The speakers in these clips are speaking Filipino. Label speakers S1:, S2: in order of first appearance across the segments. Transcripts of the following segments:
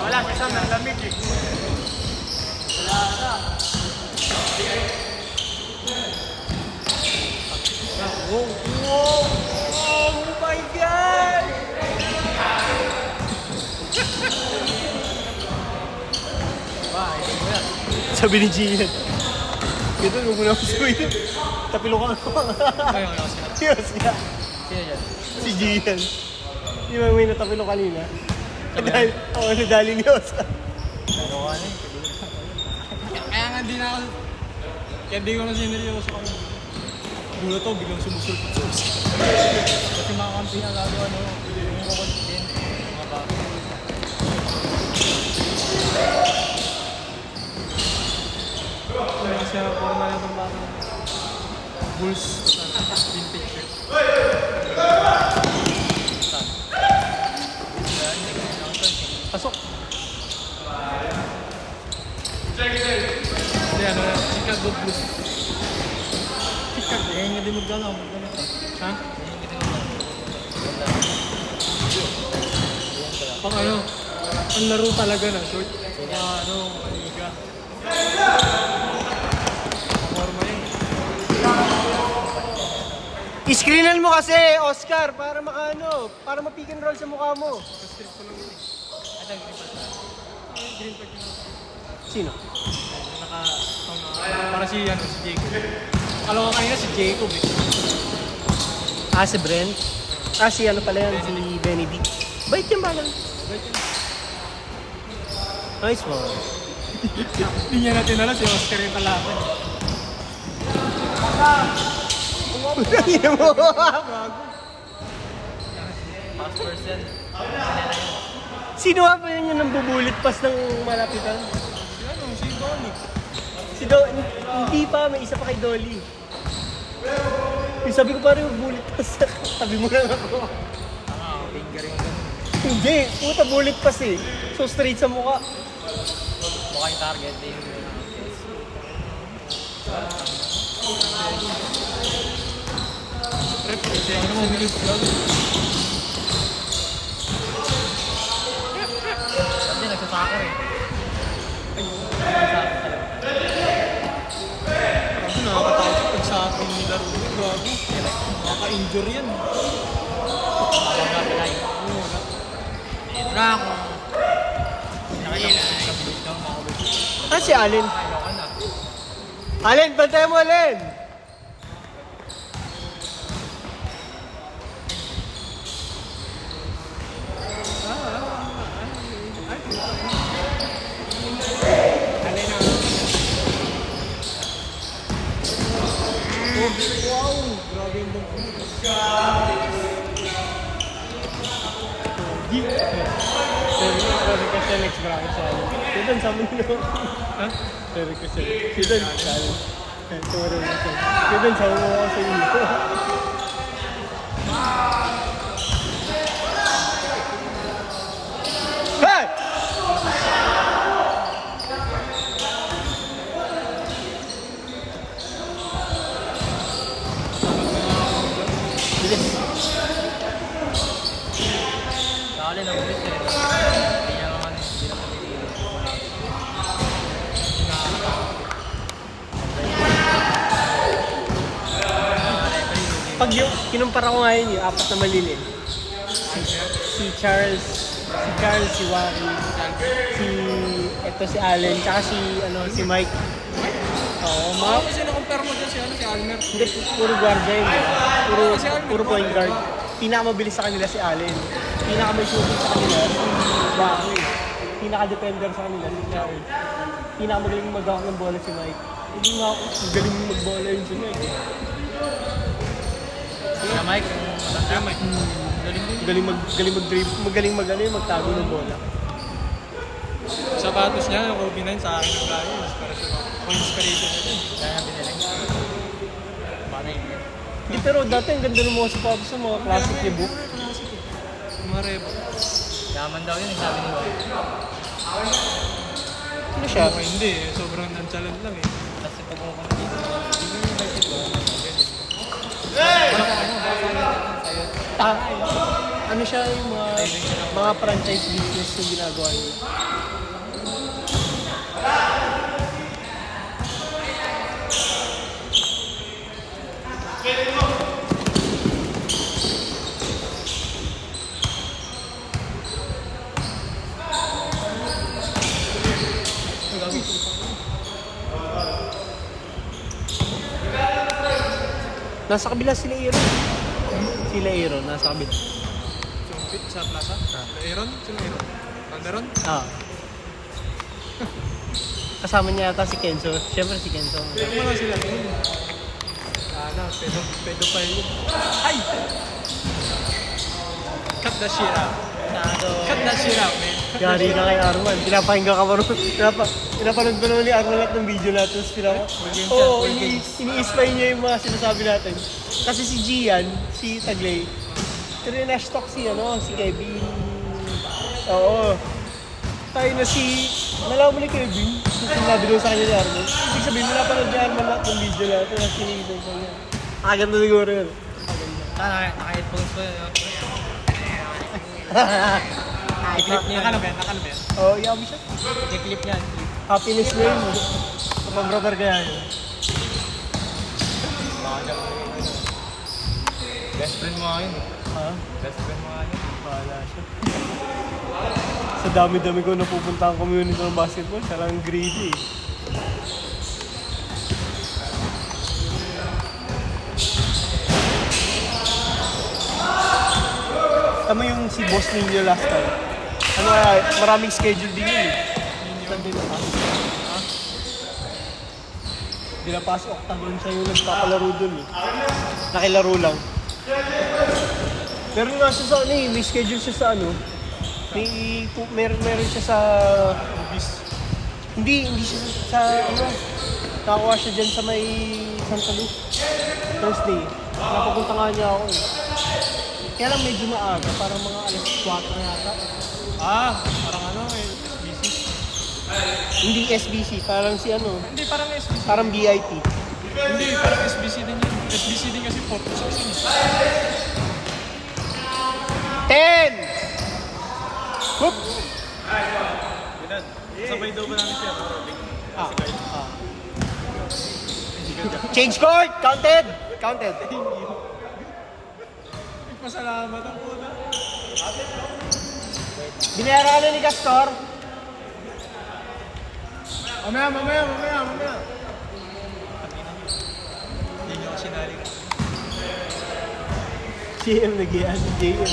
S1: Wala, kasi ang lamig eh. Wala na. Oh my God! Sabi ni Gian. Ito, huwag mo na ako sabihin. Tapilokan ako.
S2: Ayun,
S1: Yes, yeah.
S2: sino dyan?
S1: Si Gian. Di ba may natapilo kanina? Dahil, nadali ni Oscar.
S2: Ano ka na eh. Kaya nga di na ako. Kaya di ko na sineryoso kami. Gulo to, biglang sumusulpot sa Oscar. Kasi mga kampi na lalo yung kukontin. Mga bago. Kasi forma na itong bago. Bulls. Vintage shirt. Pasok! Hindi, Chicago Blues. Chicago, eh, nga din magdala. Ha? Pang ano, ang laro talaga na, short. Liga. Forma yun.
S1: Iskrinan mo kasi, Oscar, para para ma-pick and roll sa mukha mo.
S2: Strip ko lang yun. Ito, green part yun.
S1: Sino?
S2: Para si Jacob. Alam ko kanina si Jacob eh.
S1: Si Brent? Si pala yan, si Benedict. Bait yan ba lang? Nice one.
S2: Hindi niya natin alam si Oscar yung kalaban.
S1: Putangin mo!
S2: Pass first yan.
S1: Sino nga pa yun yung nambubulit pass ng malapitan?
S2: Si Donnie.
S1: Hindi pa, may isa pa kay Dolly. Yung sabi ko parang bullet pass, tabi mo lang ako.
S2: Finger yung ganun.
S1: Hindi, puta bullet pass eh. So straight sa mukha.
S2: Mukha yung target eh. Ano mo bilis lang? Kasi nagsasako eh. Kasi nakakatakot sa pagsako ni laro. Gago. Nakaka-injure yan. Habang napilay. Dito na ako. Nakita ko sa bilis lang mga
S1: Si Allen.
S2: Ayaw na.
S1: Allen, bantay mo Allen!
S2: Wow! Grabe yung bang
S1: Sorry kasi next bracket sa Allen. Sidan sa amin no?
S2: Ha?
S1: Sorry kasi. Sidan sa Allen. Sorry kasi. Sidan sa mo ako sa inyo. Hey!
S2: Dali na ulit eh. Hindi niya naman, hindi na pagiging.
S1: Pag kinumpara ko ngayon yung apat na malilin. Si Charles, si Wari, si Allen, tsaka si Mike. Oo, mga
S2: Kasi na-compare mo dyan si Almer.
S1: hindi, puro guardia yun. Puro point guard. Pinakamabilis sa kanila si Allen. Pinakamay shooting sa kanila si Wari. Pinaka-defender sa kanila si Charles. Pinakamagaling mag-hawak ng bola si Mike. Hindi nga ako, magaling mag-bola yun si Mike.
S2: Si Mike, si Mike.
S1: Magaling magtago ng bola.
S2: Sapatos niya, yung Kobe 9 sa akin ng gaya. Inspiration na din. Kaya binili. Paano yun?
S1: Hindi, pero dati ang ganda ng mga sapatos sa mga classic ni Book.
S2: Mga Rebo. Yaman daw yun, sabi ni Bob.
S1: Ano siya?
S2: Okay, hindi eh. Sobrang nonchalant lang eh. Kasi pag ako na dito, hindi mo yung bike ito. Wala ka ano, baka sa'yo.
S1: Ano siya yung mga franchise business yung ginagawa niya. Nasa kabila sila Aaron. Sila Aaron, nasa kabila.
S2: Sumpit sa plaza. Aaron? Sino Aaron? Thunderon?
S1: Ah. Kasama niya yata si Kenzo. Siyempre si Kenzo.
S2: Hindi mo lang sila doon. Pedo pa yun. Ay! Cut the shit out. Cut the shit out, man.
S1: Yari na kay Arman. Pinapahingga ka marunong. Pinapanood ko naman ni Arman lahat ng video natin. Oo, ini-spy niya yung mga sinasabi natin. Kasi si Gian, si Taglay, trinash-talk si Kevin. Oo. Tayo na nalaw mo ni Kevin. Sinabi doon sa kanya ni Arman. Ibig sabihin, pinapanood ni Arman lahat ng video natin. At sinigil ko niya. Ganda siguro yun.
S2: Naka-headphones ko yun. I-clip niya. Nakano ba yan?
S1: Oo, yabi siya.
S2: I-clip niya.
S1: Happiness na yun. Kapag brother kaya yun.
S2: Best friend mo nga yun.
S1: Ha?
S2: Best friend mo nga yun.
S1: Bahala siya. Sa dami-dami ko napupunta ang community ng basketball, siya lang greedy eh. Tama yung si boss ninyo last time. Maraming schedule din yun eh. Saan din na pasok? Ha? Di na pasok, octagon siya yung nagpapalaro dun eh. Nakilaro lang. Meron nga siya sa may schedule siya sa meron siya sa hindi siya sa nakakuha siya dyan sa may Santa Lu Thursday. Napapunta nga niya ako eh. Kaya lang medyo maaga, parang mga alas 4 na yata.
S2: Parang SBC.
S1: Hindi SBC, parang si
S2: Hindi, parang SBC.
S1: parang VIP.
S2: Hindi, parang SBC din yun. SBC din kasi 4 to 6 yun.
S1: 10! Whoop!
S2: Sabay daw ba namin siya?
S1: Change court! Counted! Counted!
S2: Pasalamat ang puta.
S1: Binayaran ka na ni Castor?
S2: Mamaya. Hindi niyo ako sinali ka.
S1: CM nag-iyan si JM.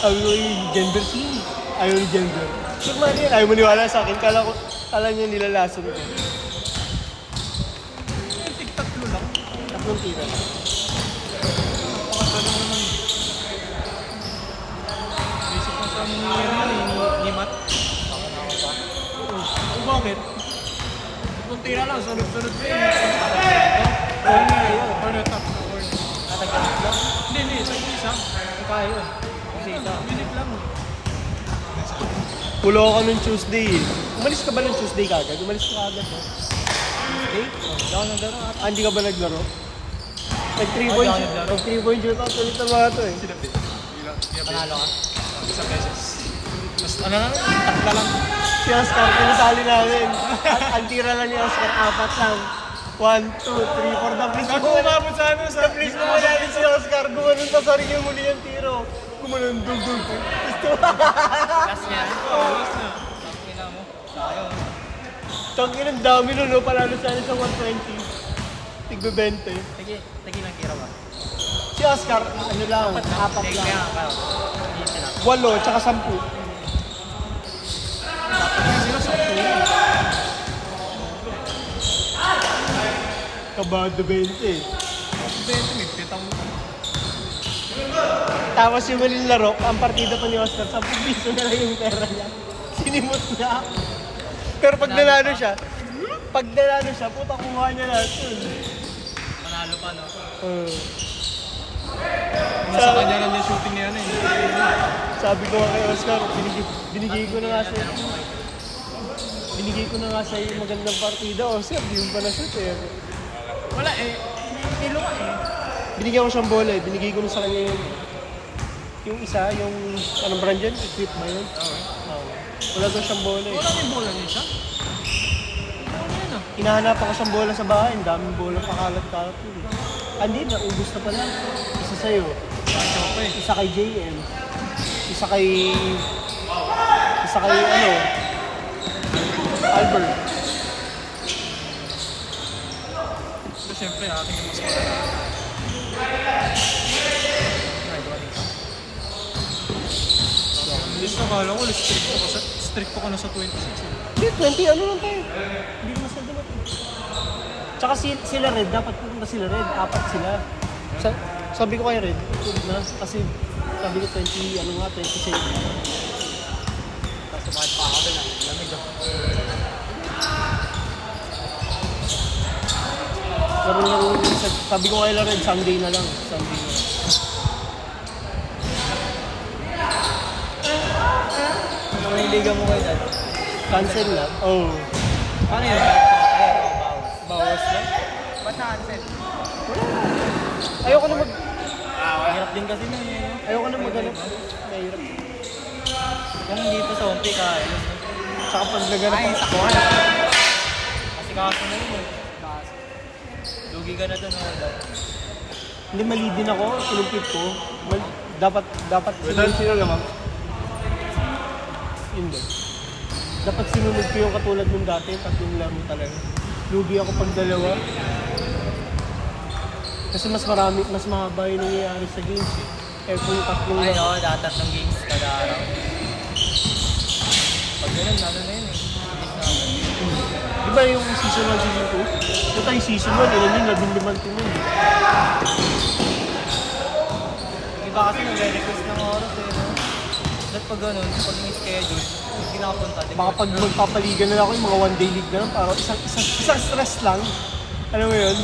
S1: Sabi ko yung gender scene. Ayaw ni gender. Sure man yan. Ayaw maniwala sa akin. Kala niya nilalason ko.
S2: Tig-tatlo lang.
S1: Tatlong tira.
S2: Pakasalo naman. Basic na sa ni Matt. Bakit? Kung tira lang, sunod-sunod pa yun. Corner top.
S1: Natagalit lang.
S2: Hindi, isa.
S1: Kaya yun. Kasi isa.
S2: Minute lang.
S1: Pulo ako nung Tuesday eh. Umalis ka ba nung Tuesday kagad? Umalis ka kagad no? Tuesday?
S2: Hindi ako naglaro.
S1: Hindi ka ba naglaro? Nag 3
S2: Hindi
S1: points.
S2: ako naglaro.
S1: Nag 3 points shoot out ulit ang mga to eh.
S2: Sinapit. Panalo ka? Isang beses. Tapos takla lang.
S1: Si Oscar, pinasali namin. Ang tira lang ni Oscar, 4 lang. 1, 2, 3, 4 na please.
S2: Ako umabot sa sa
S1: Please mo natin si Oscar. Gumanon pa sa rin yung muli yung tiro. Gumanon, dug.
S2: Last niya? Oo, last na. Tangina mo. Sayang.
S1: Tangin ang dami nun, no? Panalo sa sa 120. Tigbe 20.
S2: Tagi lang tira ba?
S1: Si Oscar, ano lang, 4
S2: Kaya
S1: lang.
S2: nga, easy lang.
S1: 8, tsaka 10.
S2: Sila sa
S1: Kabado 20.
S2: 20, may pitang mo.
S1: Tapos yung huling laro, ang partida pa ni Oscar, 10 piso na lang yung pera niya. Sinimot niya. Pero pag nanalo siya, puta kuha niya lahat yun.
S2: Panalo pa, no?
S1: Sa
S2: kanya lang yung shooting niya,
S1: Sabi ko kay Oscar, binigay ko na nga sa'yo. Binigay ko na nga sa'yo yung magandang partida. Oscar, di mo pa na-shoot eh.
S2: Wala eh. Kilo ka eh.
S1: Binigyan ko siyang bola eh. Binigay ko na sa kanya yun. Yung isa, yung anong brand yun? Equip ba yun?
S2: Okay.
S1: Oo. Wala doon siyang bola eh.
S2: Wala may bola niya siya. Ano yan ah?
S1: Hinahanap ako siyang bola sa bahay. Ang daming bola pakalat-kalat yun. Hindi, naubos na pala. Isa sa'yo.
S2: Chope eh.
S1: Isa kay JM. Isa kay... Isa kay ano? Albert.
S2: So syempre akin yung mas malala. Ay, dumating ka. List na kala ko, strict ko na sa 26 eh.
S1: Hindi, 20 ano lang tayo. Hindi naman sila dumating. Tsaka sila Red, dapat pupunta sila Red. 4 sila. Sabi ko kay Red, na, kasi sabi ko 20, ano nga, 26.
S2: Kasi bakit pa ako na, lamig ako.
S1: Laro-laro, sabi ko kay Red, Sunday na lang. Sunday na lang.
S2: Ano yung liga mo kayo dad?
S1: Cancel na? Oo.
S2: Paano yun? Bawas na? Ba't na-cancel?
S1: Ayoko na mag...
S2: Hirap din kasi na eh.
S1: Ayoko na mag-ganap. Mahirap.
S2: Yung dito sa umpi ka,
S1: Tsaka pag naganap
S2: ay,
S1: ako.
S2: sakwan. Kasi kaso na yun eh. Kaso. Lugi ka na doon.
S1: Hindi, mali din ako. Kinumpit ko. Dapat sinunod ko. Hindi. Dapat sinunod ko yung katulad nung dati. Tatlong laro talaga. Lugi ako pag dalawa. Kasi mas mahaba yung nangyayari sa games. Eh kung tatlong
S2: Ay, oo, tatlong games kada araw. Pag ganun, ano na yun eh.
S1: Di ba yung season 1, season 2? Ito yung season 1, ilan yun, 15 team yun.
S2: Iba kasi nagre-request ng oras eh. No? Dapat pag ganun, pag may schedule, hindi nakapunta.
S1: Baka pag magpapaligan na ako yung mga one day league na lang, parang isang stress lang. Alam mo yun?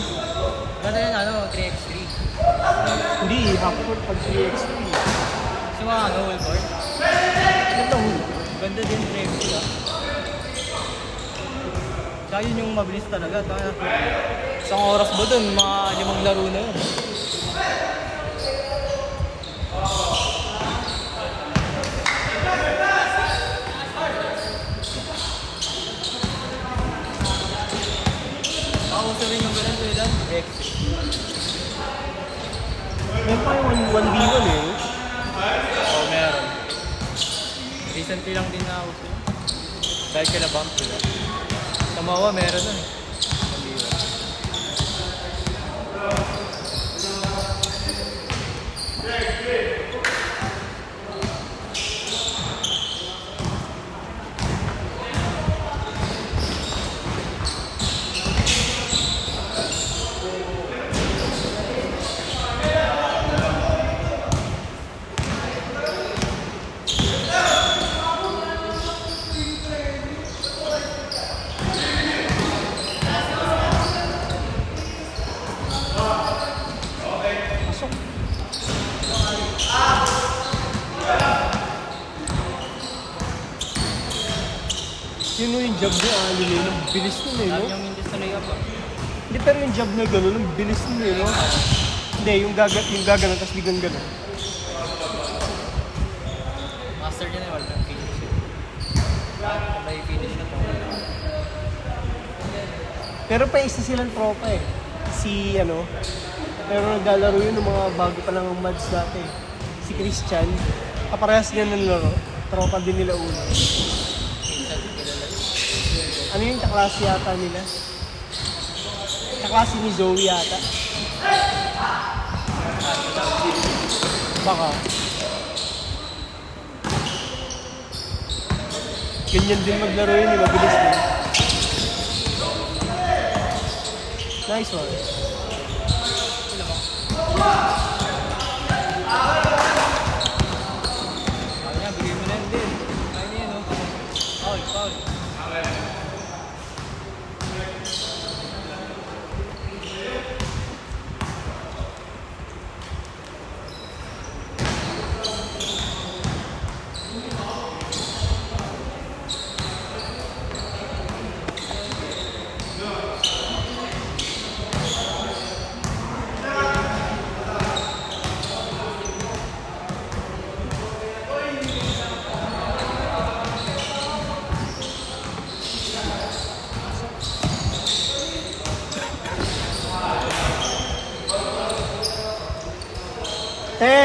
S2: Ganda yun, ano, 3x3.
S1: Hindi, hapon pag 3x3.
S2: Kasi mga ano, wallboard.
S1: Ito,
S2: Ganda din 3x3 ah. Kaya yun yung mabilis talaga. Isang oras ba dun? Mga 5 laro na yun. Nakauso rin yung ganun tuloy dyan. 3x3.
S1: meron pa yung 1v1 eh.
S2: Oo, meron. Recently lang din na uso. Dahil ka na-bump sila. Sa MAWA, meron nun eh. Maliwa.
S1: Pasok. Yun yung job niya, Ali, no? Bilis nun eh, no?
S2: Dami yung hindi sa layup ah.
S1: Hindi, pero yung job na gano'n, ang bilis nun eh, no? Hindi, yung gaganon, tapos biglang gano'n.
S2: Master niya na yun, walang finish yun. May finish na to.
S1: Pero pa isa silang tropa eh. Si ano, pero naglalaro yun ng mga bago pa lang ang mads dati. Si Christian, kaparehas niya ng laro. Tropa din nila uno.
S2: Minsan kilala yun.
S1: Ano yung kaklase yata nila? Kaklase ni Zoe yata. Baka. Ganyan din maglaro yun, mabilis din. Nice one.
S2: Sabi niya, bigay mo na yun din. Kaya niya, no? Foul, foul.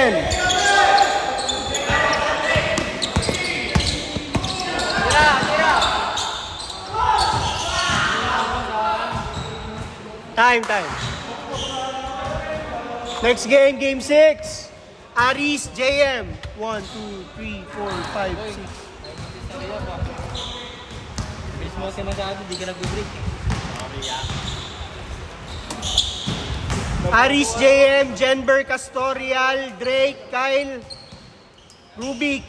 S1: Michael. Time. Next game, game 6. Aris, JM. 1, 2, 3, 4, 5, 6.
S2: Bilis mo kasi masyado, di ka nag-break.
S1: Aris, JM, Jenber, Castorial, Drake, Kyle, Rubik.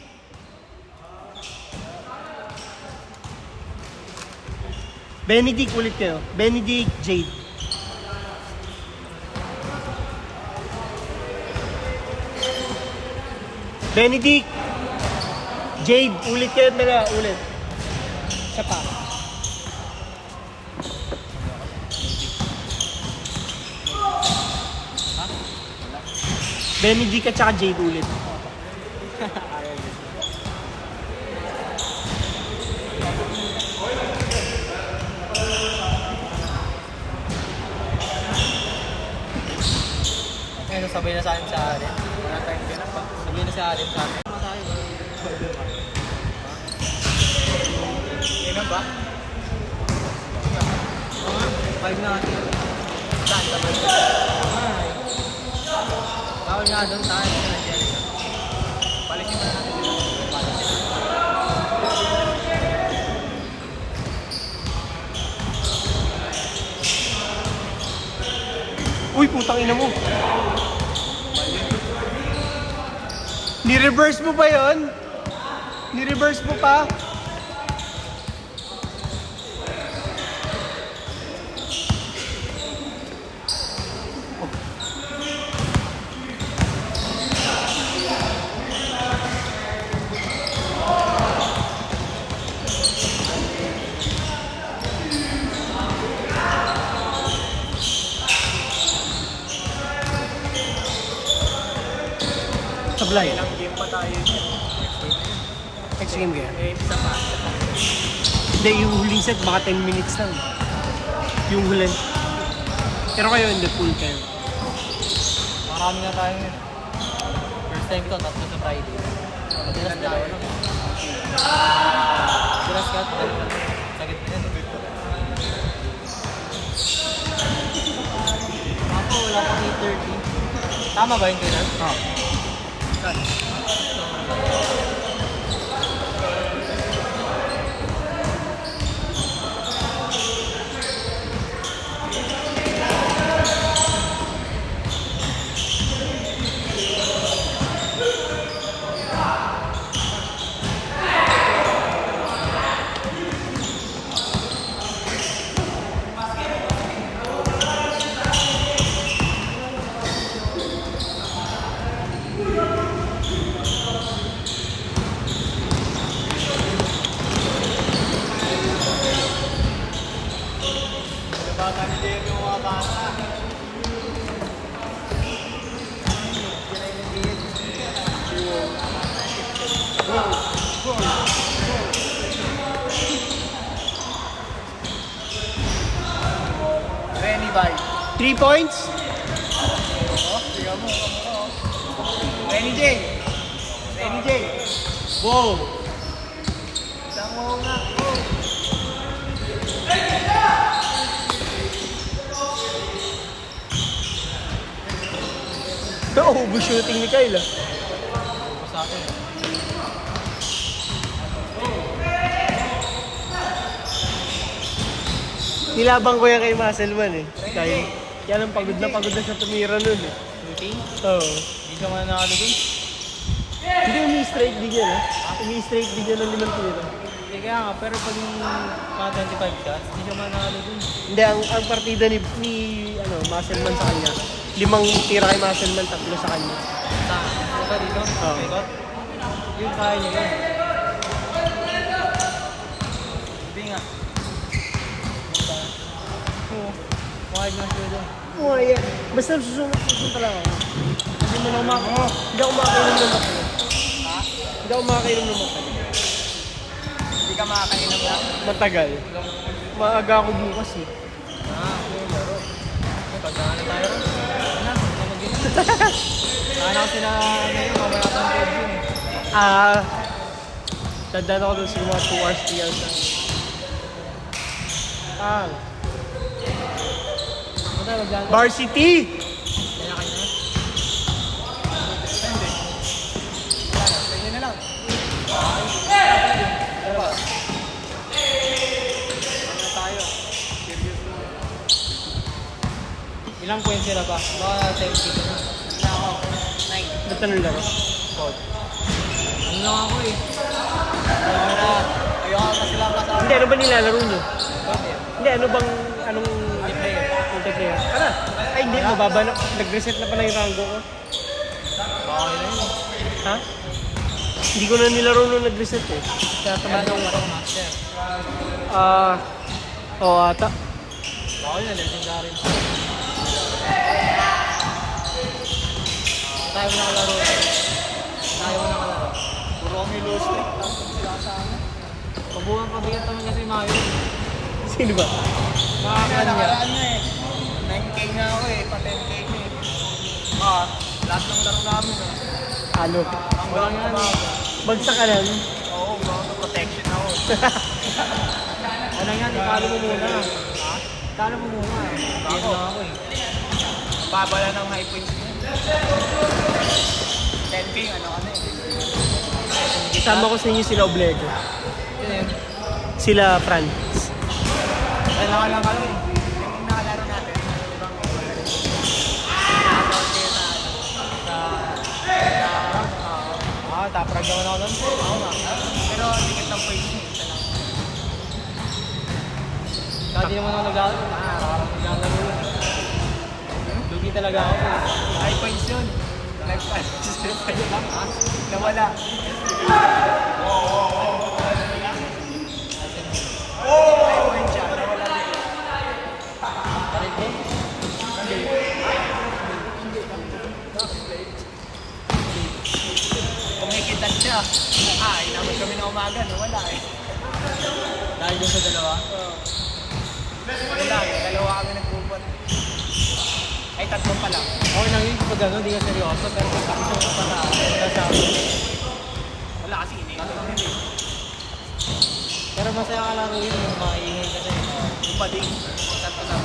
S1: Benedict ulit kayo. Benedict, Jade. Benedict, Jade, ulit kayo nila, ulit. Isa pa. Benedict at saka Jade ulit.
S2: Ano, sabay na sa akin sa atin. Wala tayong ganap pa. Sabay na sa atin sa atin. Tama tayo. Ganap ba? Five na natin. Saan? Sabay na. Ay. Bawal nga doon tayo. Balikin mo na natin sila.
S1: Uy, putang ina mo. Ni-reverse mo ba yun? Ni-reverse mo pa? Sablay.
S2: Ilang game pa tayo yun.
S1: Next game kaya?
S2: Isa pa.
S1: Hindi, yung huling set baka 10 minutes lang. Yung huling. Pero kayo in the pool kayo.
S2: Marami na tayo yun. First time to, tatlo sa Friday. Matilas dalawa lang. Matilas ka, dalawa lang. Sakit na yan. Ako, wala pa 8:30. Tama ba yun kayo? Oo. Saan? Renny by
S1: 3 points?
S2: Renny J. Renny J.
S1: Wow!
S2: Isang mo nga.
S1: Naubos shooting ni Kyle ah.
S2: Sa akin.
S1: Nilabang ko yan kay Muscleman eh. Kyle. Yan ang pagod na siya tumira nun eh.
S2: Shooting?
S1: Oo.
S2: Hindi ka man nakalugin.
S1: Hindi umi-straight din yan eh. Umi-straight din yan ng 5 tira.
S2: Hindi kaya nga, pero pag yung mga 25 shots, hindi ka man nakalugin.
S1: Hindi, ang partida ni Muscleman sa kanya. 5 tira kay Muscleman, 3 sa kanya.
S2: Ano ba dito?
S1: Oo.
S2: Ikot? Yung kaya niya yun. Hindi nga. Oo. Wide na siya doon.
S1: Oo, yan. Basta susunod lang ako. Hindi mo na hindi ako makakainom ng makina.
S2: Ha?
S1: Hindi ako makakainom ng makina.
S2: Hindi ka makakainom lang?
S1: Matagal. Maaga ako bukas eh.
S2: Ah, yung laro. Pagkaan na tayo ron. Ano? Ano mag-inom? Sana kasi na ano yun, mamaya sa code yun eh.
S1: Dadaan ako doon siguro mga 2 hours, 3 hours na.
S2: Ano tayo maglaan?
S1: Varsity!
S2: Kaya kayo na? Depende. Kanya na lang. Ano ba? Ano tayo? Serious na. Ilang points sila ba? Baka 10 kilo na. Wala ako. 9.
S1: Ba't anong laro?
S2: Ano lang ako eh. Alam mo na. Ayoko kasi lang kasama.
S1: Hindi, ano ba nilalaro nyo?
S2: Bakit?
S1: Hindi, ano bang, anong
S2: Multiplayer.
S1: multiplayer? Ano? Ay, hindi, mababa na. Nag-reset na pala yung rango ko.
S2: Okay na yun.
S1: Ha? Hindi ko na nilaro nung nag-reset eh. Kaya tamad na
S2: Ano
S1: ako.
S2: yung master?
S1: Oo ata.
S2: Okay na, legendary. Tayo mo nakalaro. Tayo mo nakalaro. Puro kami low streak. Sila sa amin. Pabuhang kabigat naman kasi Mayo.
S1: Sino ba?
S2: Makakanya. Nakaraan na eh. 9K nga ako eh. Pa 10K na eh. Lahat ng laro namin eh.
S1: Ano?
S2: Walang yan eh.
S1: Bagsak ka lang.
S2: Oo, mga protection ako. Ano yan, italo mo muna. Ha? Italo mo muna eh. Bakit lang ako eh. Babala ng high points mo. 10K, ano ka na eh.
S1: Kasama ko sa inyo sila Oblego.
S2: Yun yun.
S1: Sila Franz.
S2: Kailangan lang kami. Yung nakalaro natin. Ibang top rank naman ako nun. Oo nga. Pero ticket ng points niya. Isa lang. Kaya di naman ako naglalaro. Naglalaro yun. Lugi talaga ako. High points yun. Life points. Nawala. High points siya. Nawala din. Kumikitan siya. Inamot kami na umaga. Nawala eh. Dahil dun sa dalawa? Wala eh. Dalawa kami nagpupot. Ay, tatlo pa lang. Okay lang yun pag gano'n, di ka seryoso. Pero pag takso ka pa na kasama. Wala kasi iniingat. Pero masaya ka lang yun yung makaingay kasi. Yung bading. Tatlo.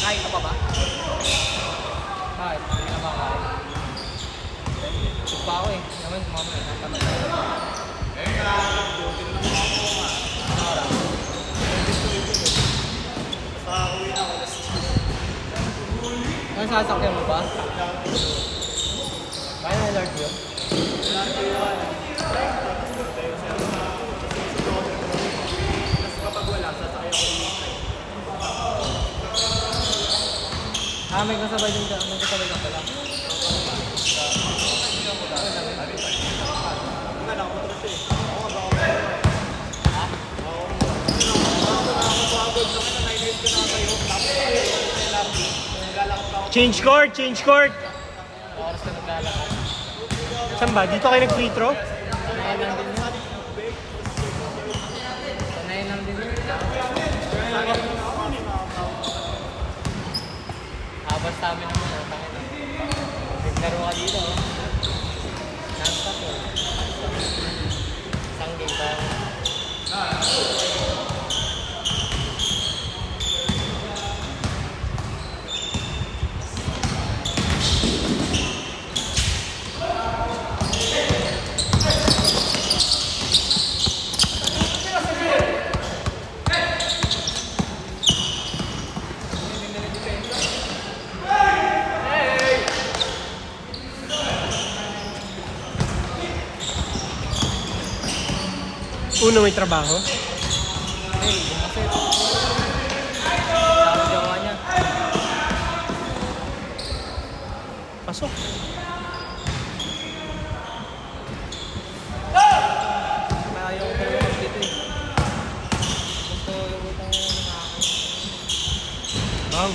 S2: Kain ka pa ba? Bakit? Hindi na ba kain? Tug pa ako eh. Naman, mamaya. Natamad na. Ano sasakyan mo ba? Kaya na LRT yun? Kapag wala, sasakyan ko may kasabay din ka. May kasabay ka pala.
S1: Change court, change court.
S2: Oras na naglalakad.
S1: Saan ba? Dito kayo nag-free throw?
S2: Sanayin lang din yun. Sanayin lang din yun. Basta amin naman ang takit. Naglaro ka dito. Non-stop yun. Isang game pa.
S1: Uno, may trabaho.
S2: Hey, kasi tawag gawa niya.
S1: Pasok.
S2: Ayaw ko talaga dito eh. Gusto yung utang na nakakain.
S1: Bang.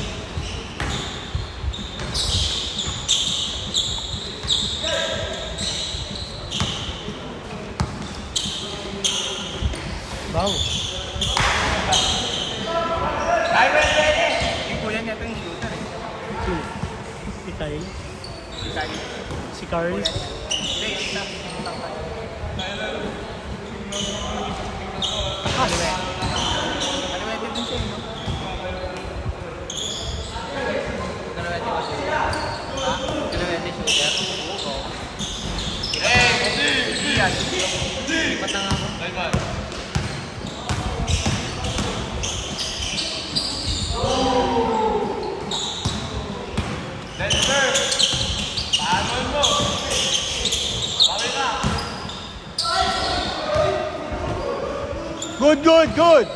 S1: Kyle? Si Carl? Good, good, good!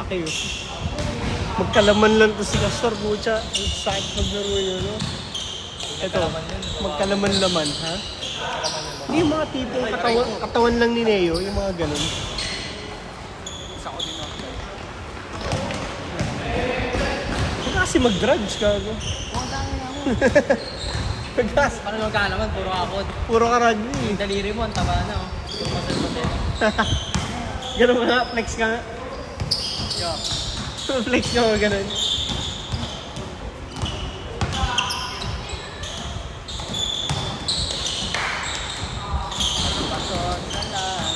S1: Laki yun. Magkalaman lang to si Castor, bucha. Ang sakit maglaro yun, no? Ito, magkalaman-laman, ha? Hindi yung mga tipong katawan lang ni Neo, yung mga ganun.
S2: Isa ko din ako.
S1: Huwag kasi mag-drugs, gago. Huwag kasi.
S2: Paano magkalaman? Puro akot.
S1: Puro ka rugby.
S2: Yung daliri mo, ang taba na oh. Puro masal-masal.
S1: Ganun ka nga, flex ka nga.
S2: Yo.
S1: Flex ka nga, ganun.
S2: Pasok na lang.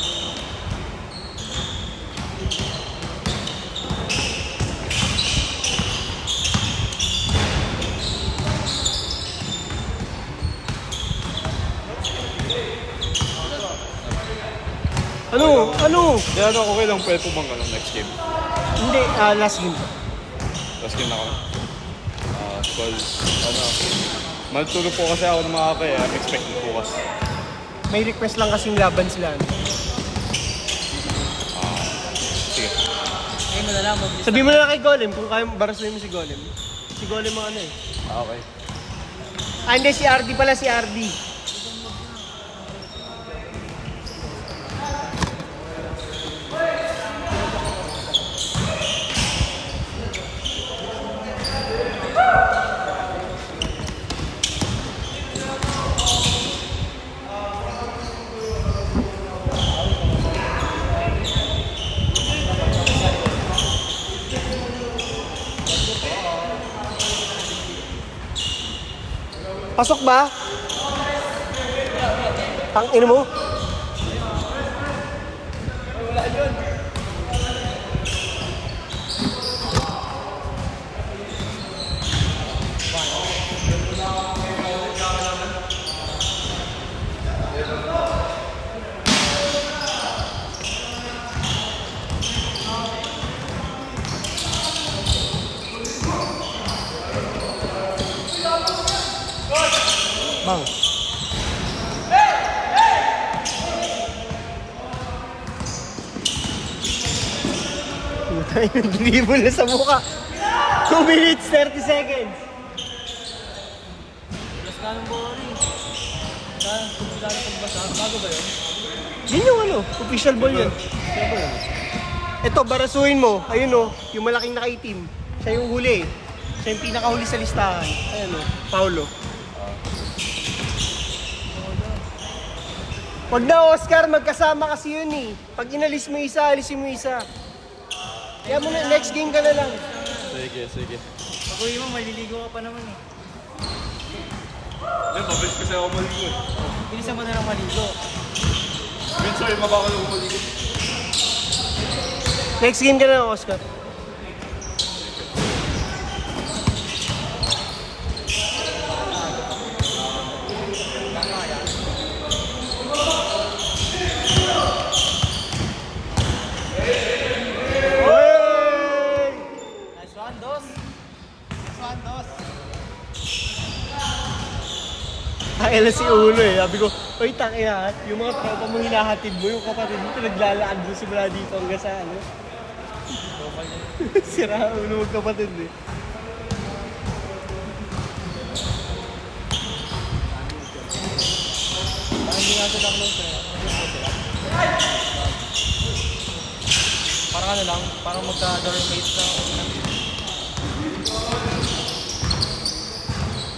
S1: Ano? Ano?
S3: Kaya okay lang, pwede po bang ganun next game?
S1: Hindi, last game.
S3: Last game na ako. Because, matulog po kasi ako ng mga kaya, I'm expecting po kasi.
S1: May request lang kasing laban sila.
S3: Sige.
S2: Ngayon mo na lang, mag-list.
S1: Sabihin mo na lang kay Golem kung kaya barasuin mo si Golem. Si Golem ang ano eh.
S3: Okay.
S1: Hindi, si RD pala, si RD. Pasok ba? Ang ino mo? Bang. Putay, dribble na sa mukha. 2 minutes, 30 seconds.
S2: Plus ka ng bori. Kaya, kung sila pagbasa, bago ba yun?
S1: Yun yung ano, official ball yan. Ito, barasuin mo. Ayun o, yung malaking nakaitim. Siya yung huli. Siya yung pinakahuli sa listahan. Ayun o, Paulo. Wag na, Oscar, magkasama kasi yun eh. Pag inalis mo isa, alisin mo isa. Kaya mo na, next game ka na lang.
S3: Sige, sige.
S2: Pag uwi mo, maliligo ka pa naman eh.
S3: Mabilis kasi ako maligo eh.
S2: Bilisan mo na lang maligo.
S3: Minsan yung mabakal ako maligo.
S1: Next game ka na lang, Oscar.
S2: Nice one, dos. Nice one, dos.
S1: Takila si Ulo eh. Sabi ko, oy, takila, yung mga tropa mo hinahatid mo, yung kapatid mo, pinaglalaan mo simula dito hanggang sa ano. Sira ulo magkapatid eh.
S2: Parang hindi nga sila close eh. Parang ano lang, parang magka-dormate lang.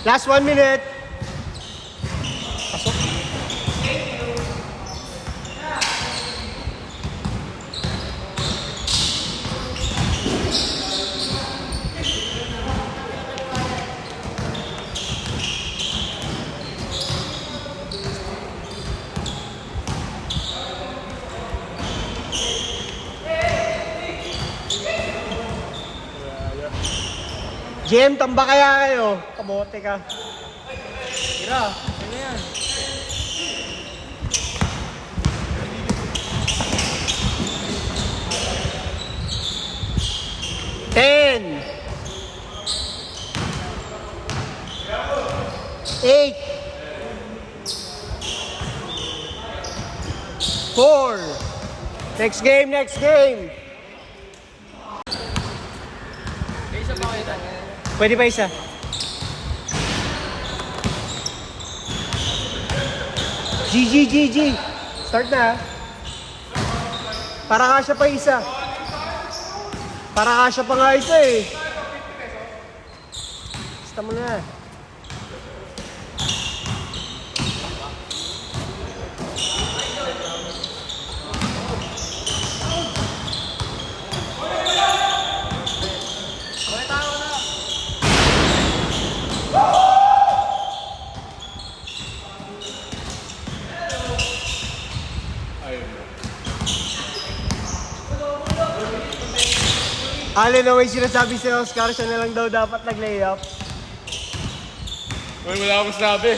S1: Last 1 minute.
S2: Pasok.
S1: GM, tamba kaya kayo? Kabote ka.
S2: Tira, ano yan?
S1: Ten. 8. 4. Next game, next game.
S2: May isa pa kayo tayo.
S1: Pwede pa isa. GG. Start na. Para kasya pa isa. Para kasya pa nga isa eh. Basta mo na. Alin na may sinasabi si Oscar, siya na lang daw dapat nag-layup.
S3: Uy, wala akong sinabi.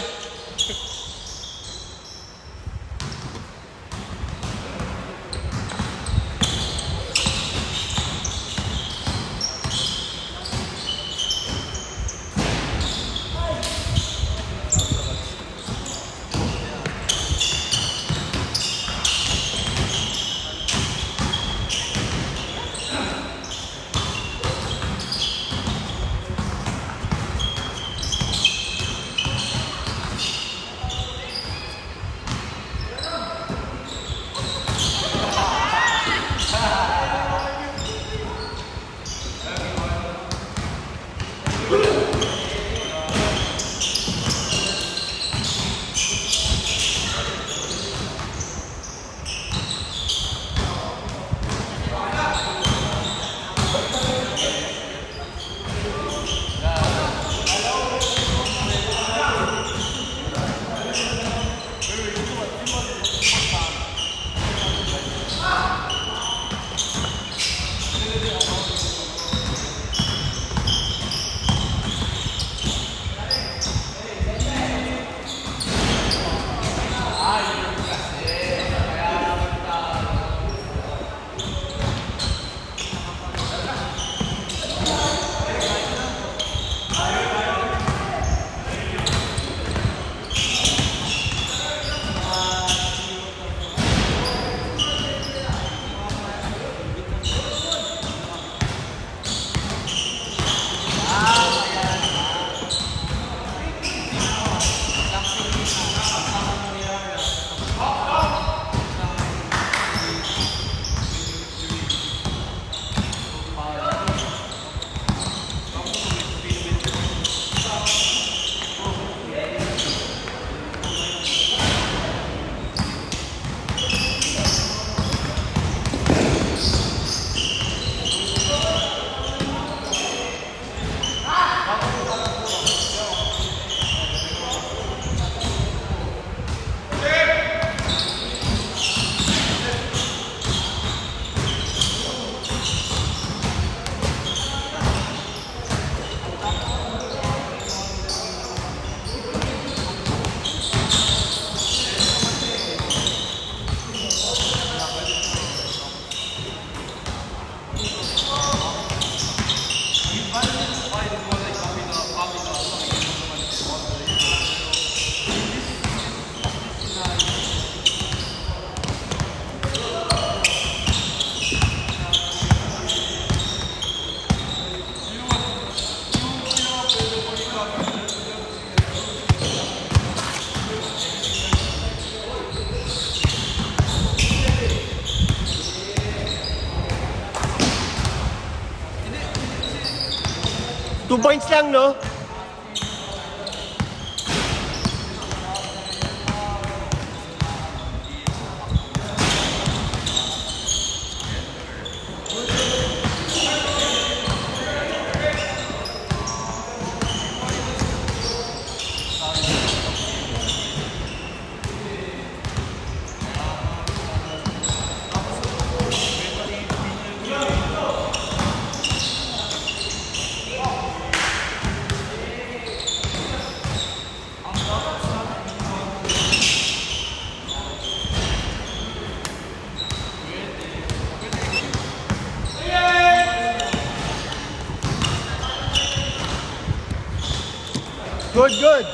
S1: 2 points lang, no? Good, good.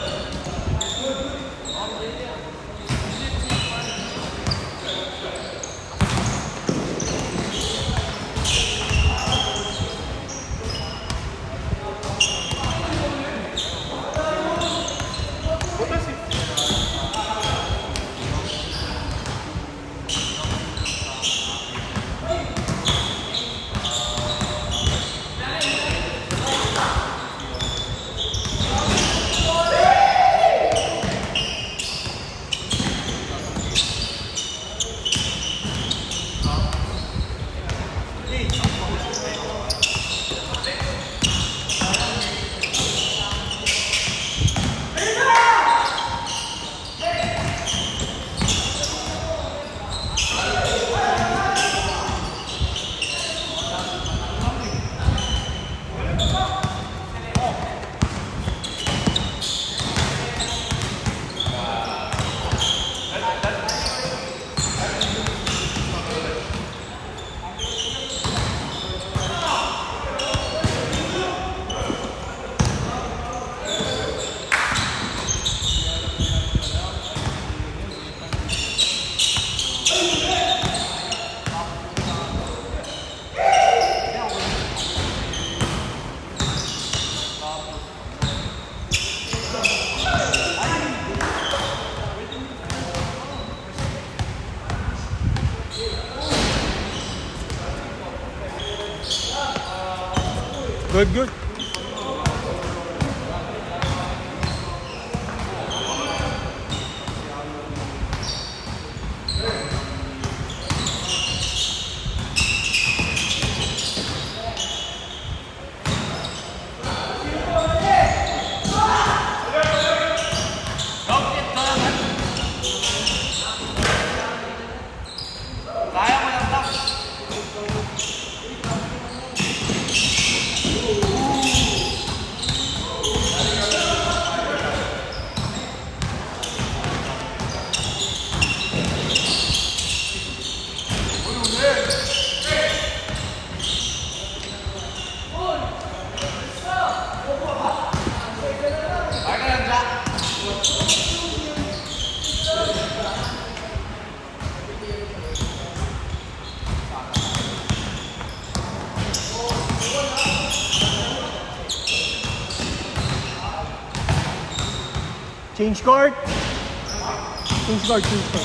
S1: Good, good. Change court. Change court, change court.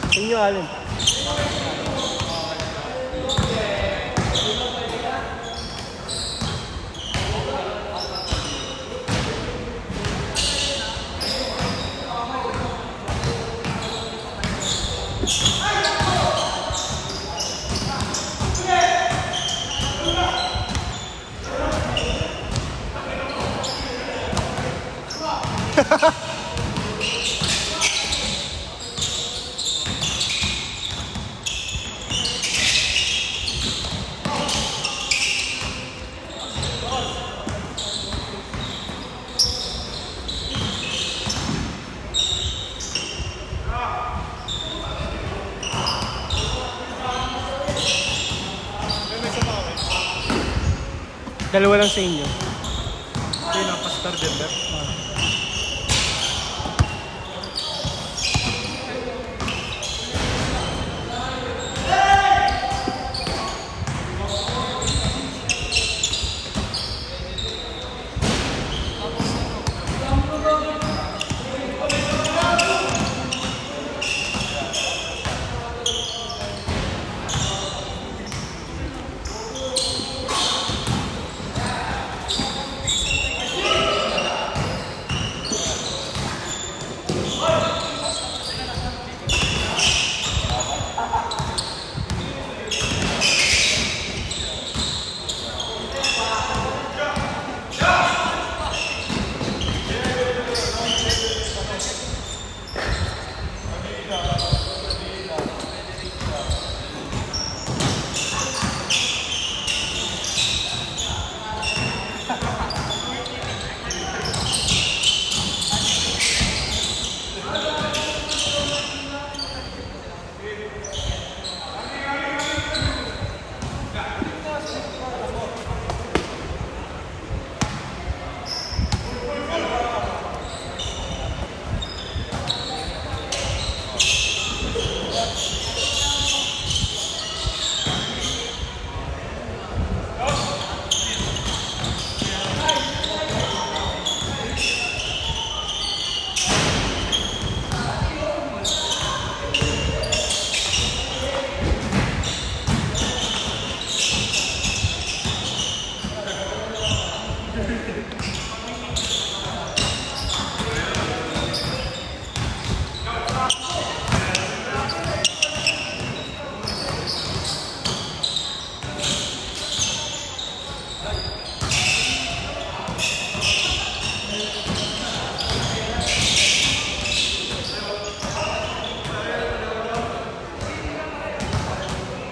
S1: Sa inyo, Allen. Dalawa lang sa inyo.
S2: Ito yung napastar gender.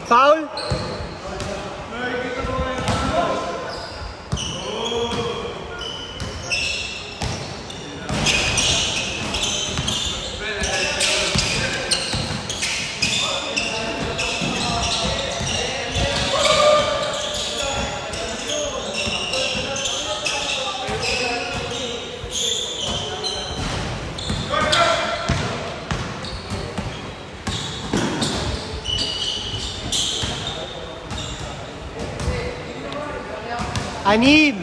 S1: Foul? Anim.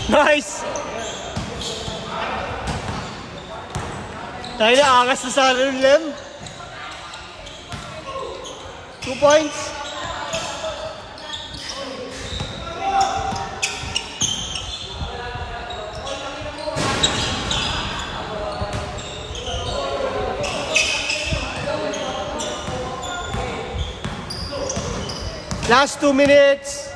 S1: Nice! Tayo na angas na sa Lem. 2 points. Last 2 minutes.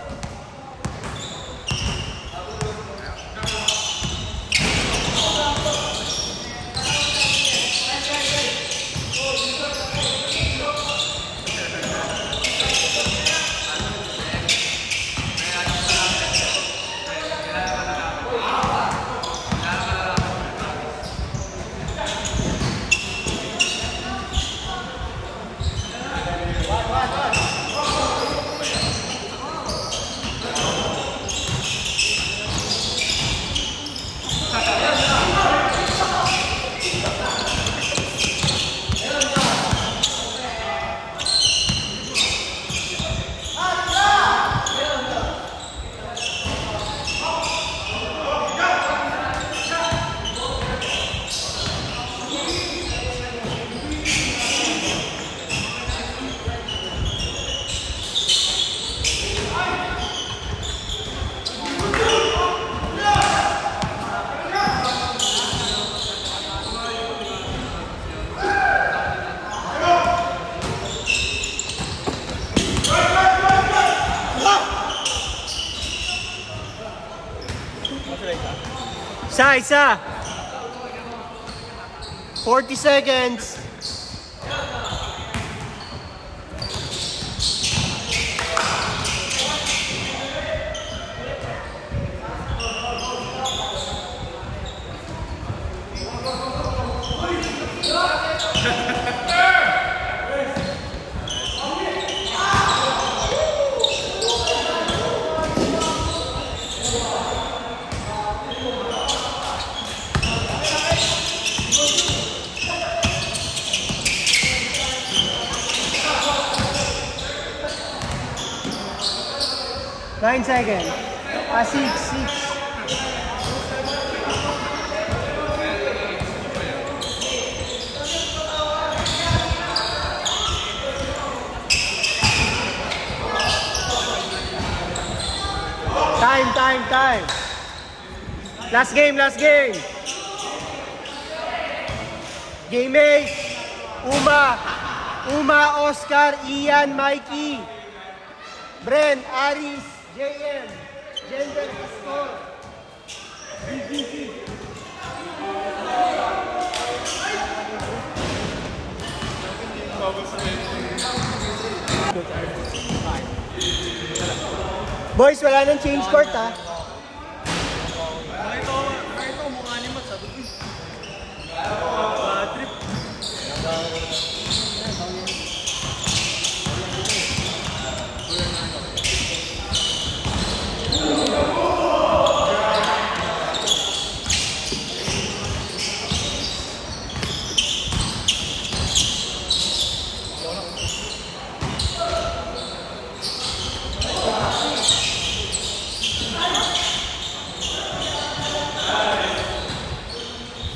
S1: Isa. 40 seconds. Nine seconds. 6. Time. Last game. Game 8. Uma, Oscar, Ian, Mikey, Bren, Aris, JM, Gender, Pastor, BGC. Boys, wala nang change court ha.
S2: Nakita ko mukha ni Matt, sabi ko, trip.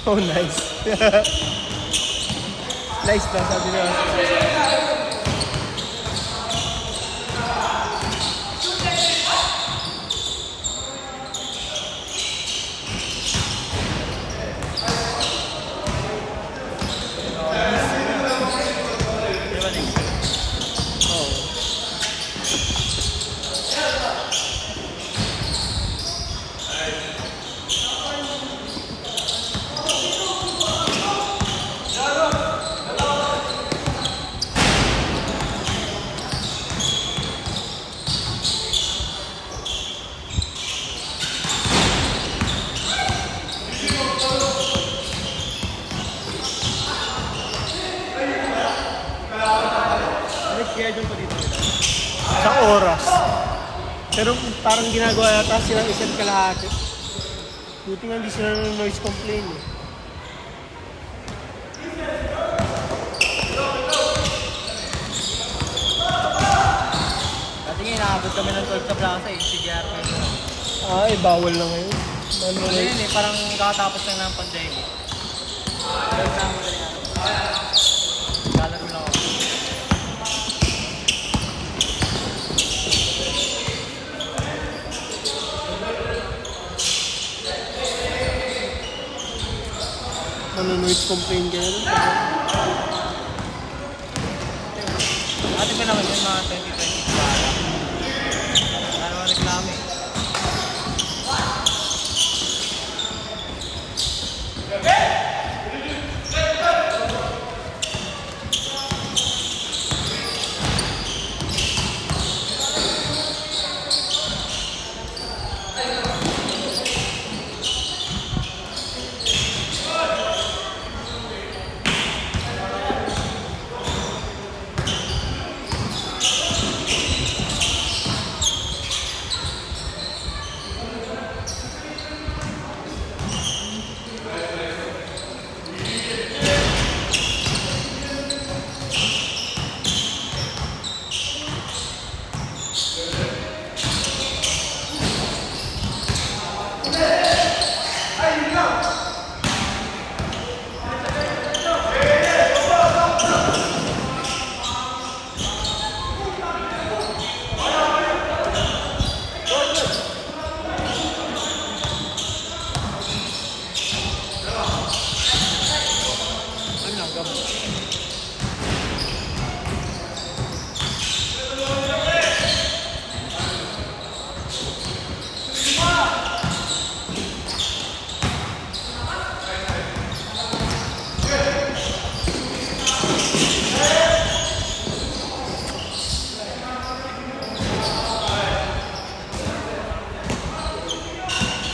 S1: Oh, nice. Nice daw, sabi na.
S2: Schedule ko dito.
S1: Sa oras. Pero parang ginagawa yata silang isa't kalahati. Buti nga hindi sila ng noise complaint eh.
S2: Dati nga inaabot kami ng 12 sa plaza eh, CDR ko yun.
S1: Ay, bawal na ngayon. Ano
S2: Ano yun eh, parang kakatapos lang ng pandemic. Lalaro lang ako.
S1: noise complaint ka na.
S2: Ate pa naman yun mga 2020 para. Wala naman reklamo eh.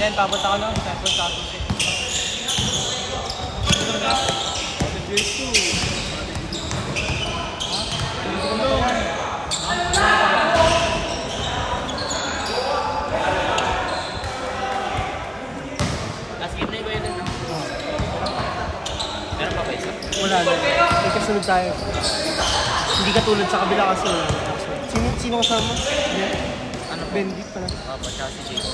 S2: Then, papunta ko nun. Temple Tattoo Set. Last game na yung bayad na. Meron pa ba isa?
S1: Wala na. May kasunod tayo. Hindi katulad sa kabila kasi. Sino kasama?
S2: Ano po?
S1: Bendit pala.
S2: Papa, tsaka si Jake.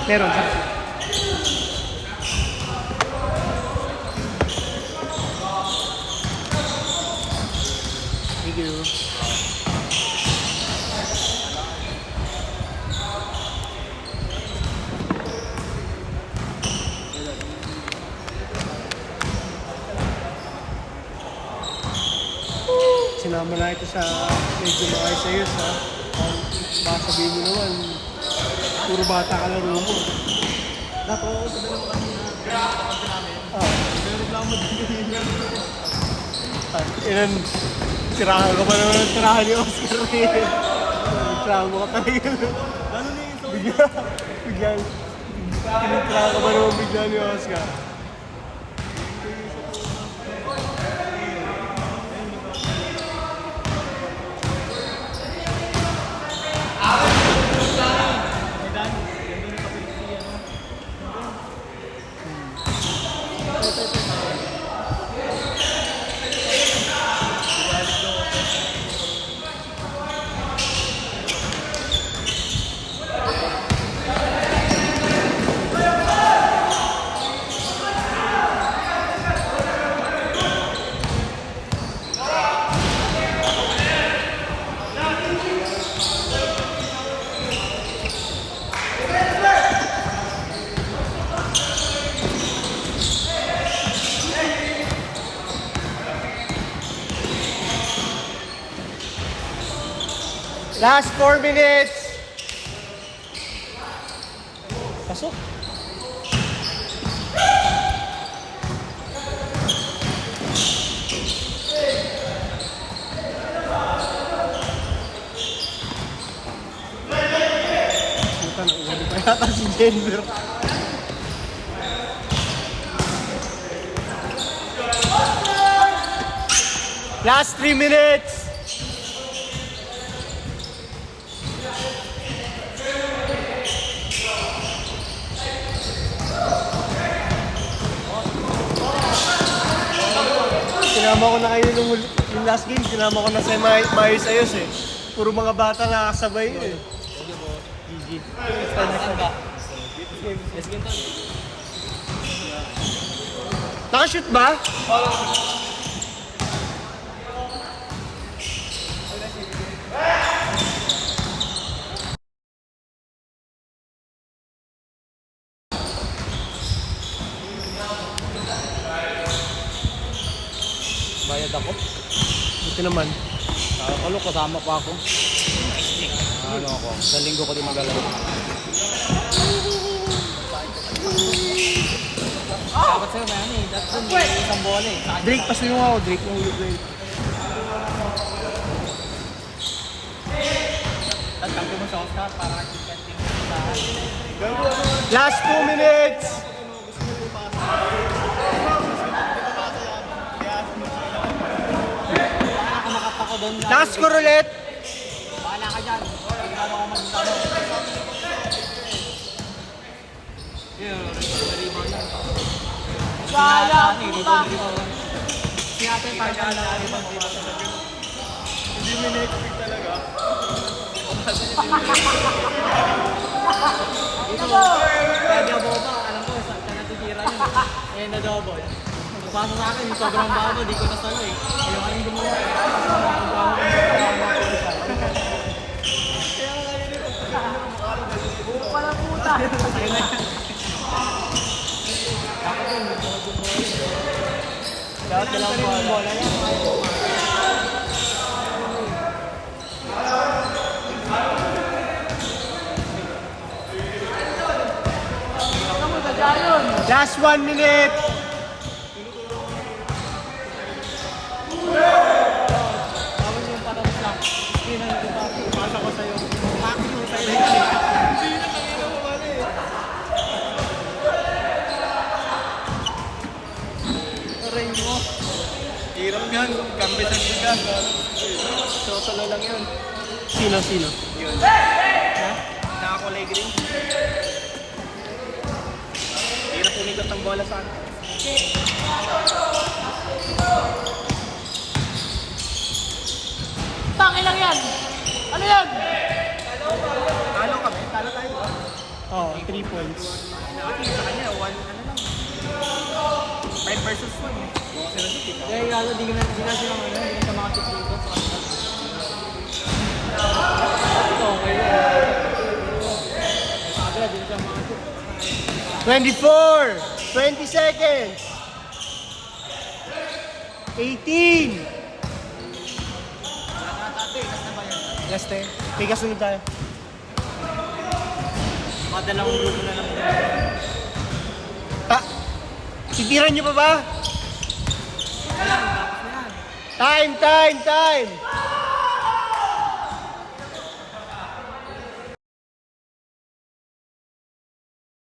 S1: Meron siya. Thank you. Sinama na ito sa medyo maayos ha. Baka sabihin mo naman, puro bata ka laro mo.
S2: Dapat, sa dalawa kami na kapag namin,
S1: Ilan, tirahan ka pa naman ng tirahan ni Oscar eh. Tirahan mo ka talaga.
S2: Ano na yung soul?
S1: Bigla, tinitirahan ka pa naman bigla ni Oscar. Last 4 minutes. Pasok. Puta na, uwi pa yata si Denver. Last 3 minutes. Sinama ko na kayo yung last game, sinama ko na sa maayos ayos eh. Puro mga bata na kasabay yun eh. GG. Nakashoot ba?
S2: Bayad ako.
S1: Buti naman.
S2: Kakalo, kasama pa ako. Ano ako? Sa linggo ko din magalaw. Dapat sa'yo ba yan eh? That's dun isang bola eh.
S1: Drake, pasuyo nga ako. Drake ng hulog Drake.
S2: Tapos kampi mo sa Oscar para kikanting sa...
S1: Last 2 minutes!
S2: Baka makapak ko doon.
S1: Last score ulit!
S2: Bahala ka dyan. Paano ako mag-ano? Wala! Sinabi pa dyan.
S3: Hindi mo na-expect talaga.
S2: Dito, kaya di ako ba? Alam ko, saan ka natitira yun. Eh, na-double. Pasa sa akin, yung sobrang bago, di ko nasalo eh. Yung ano gumawa eh. Buko pala puta. Ayun na yan. Dapat yun, dapat na lang bola yan.
S1: Last 1 minute!
S2: Tapos yung patapos lang. Hindi na yung diba? Pasa ko sa'yo. Paki mo sa'yo. Hindi na kanina mo mali eh. Aray mo. Hirap yan. Kambisan ko ka. Sosolo lang yun.
S1: Sino?
S2: Yun. Ha? Nakakulay green. Hirap umikot ng bola sa akin.
S4: Tangin lang yan! Ano yan?
S2: Talo kami. Talo tayo.
S1: Oh, 3 points.
S2: Nakakita sa kanya. 1 ano lang. 5 versus 1 eh. Kaya lalo, di na sila ano, di na sa mga tips dito. Ito, okay yun. Sabi na, di na sa mga tips.
S1: 24! 20 seconds! 18! Last 10. Okay, kasunod tayo.
S2: Mga dalawang grupo na lang din.
S1: Ah! Titiran nyo pa ba? Time!